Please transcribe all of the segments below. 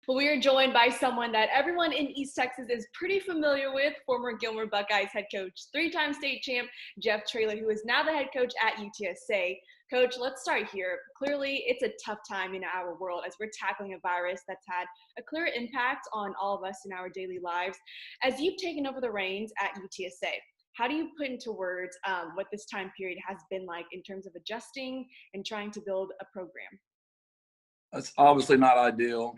Well, we are joined by someone that everyone in East Texas is pretty familiar with, former Gilmer Buckeyes head coach, three-time state champ, Jeff Traylor, who is now the head coach at UTSA. Coach, let's start here. Clearly, it's a tough time in our world as we're tackling a virus that's had a clear impact on all of us in our daily lives. As you've taken over the reins at UTSA, how do you put into words what this time period has been like in terms of adjusting and trying to build a program? That's obviously not ideal,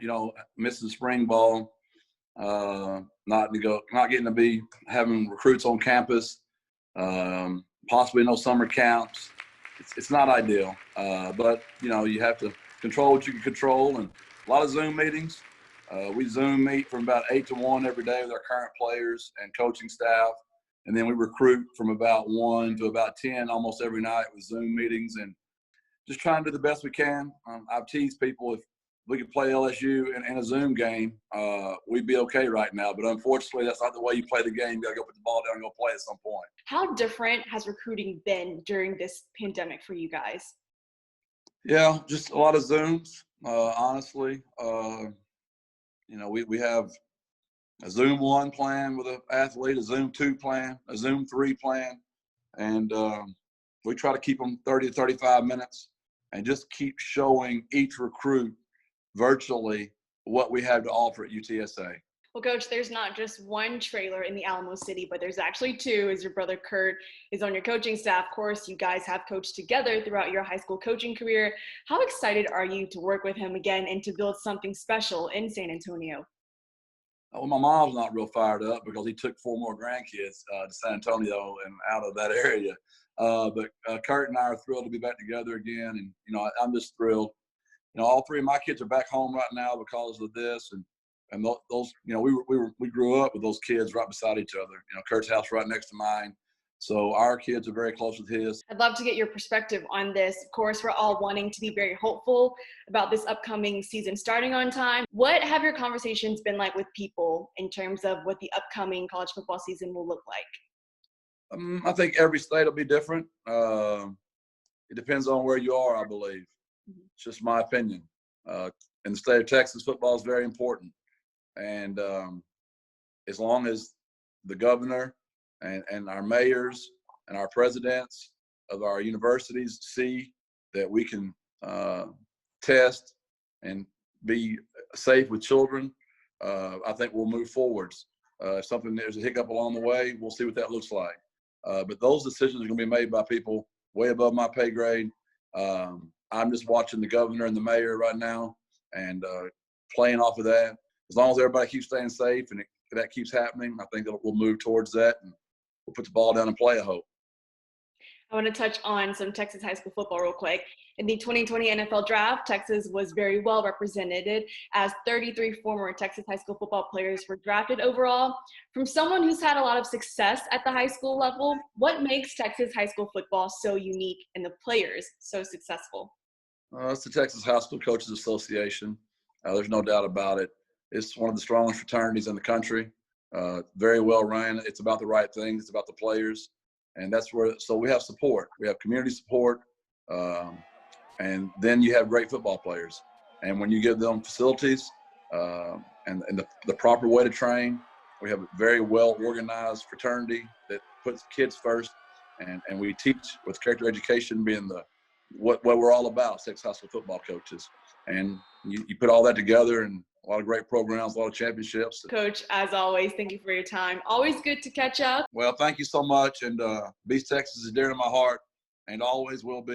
missing spring ball, not getting to be having recruits on campus, possibly no summer camps. It's not ideal, but you have to control what you can control, and a lot of Zoom meetings. We Zoom meet from about 8 to 1 every day with our current players and coaching staff, and then we recruit from about 1 to about 10 almost every night with Zoom meetings, and just trying to do the best we can. I've teased people, if we could play LSU in a Zoom game, we'd be okay right now. But unfortunately, that's not the way you play the game. You got to go put the ball down and go play at some point. How different has recruiting been during this pandemic for you guys? Yeah, just a lot of Zooms, honestly. We have a Zoom 1 plan with an athlete, a Zoom 2 plan, a Zoom 3 plan, and we try to keep them 30 to 35 minutes and just keep showing each recruit virtually what we have to offer at UTSA. Well, Coach, there's not just one Traylor in the Alamo City, but there's actually two, as your brother Kurt is on your coaching staff. Of course, you guys have coached together throughout your high school coaching career. How excited are you to work with him again and to build something special in San Antonio? Well, my mom's not real fired up because he took 4 more grandkids to San Antonio and out of that area. But Kurt and I are thrilled to be back together again. And, I'm just thrilled. All 3 of my kids are back home right now because of this. And those, we grew up with those kids right beside each other. Kurt's house right next to mine. So our kids are very close with his. I'd love to get your perspective on this. Of course, we're all wanting to be very hopeful about this upcoming season starting on time. What have your conversations been like with people in terms of what the upcoming college football season will look like? I think every state will be different. It depends on where you are, I believe. It's just my opinion. In the state of Texas, football is very important. And as long as the governor and our mayors and our presidents of our universities see that we can test and be safe with children, I think we'll move forwards. If there's a hiccup along the way, we'll see what that looks like. But those decisions are going to be made by people way above my pay grade. I'm just watching the governor and the mayor right now and playing off of that. As long as everybody keeps staying safe and that keeps happening, I think that we'll move towards that and we'll put the ball down and play, I hope. I want to touch on some Texas high school football real quick. In the 2020 NFL Draft, Texas was very well represented as 33 former Texas high school football players were drafted overall. From someone who's had a lot of success at the high school level, what makes Texas high school football so unique and the players so successful? It's the Texas High School Coaches Association. There's no doubt about it. It's one of the strongest fraternities in the country. Very well run. It's about the right things. It's about the players. And so we have support. We have community support. And then you have great football players. And when you give them facilities and the proper way to train, we have a very well organized fraternity that puts kids first. And we teach with character education being what we're all about, Texas high school football coaches. And you put all that together and a lot of great programs, a lot of championships. Coach, as always, thank you for your time. Always good to catch up. Well, thank you so much. And Beast Texas is dear to my heart and always will be.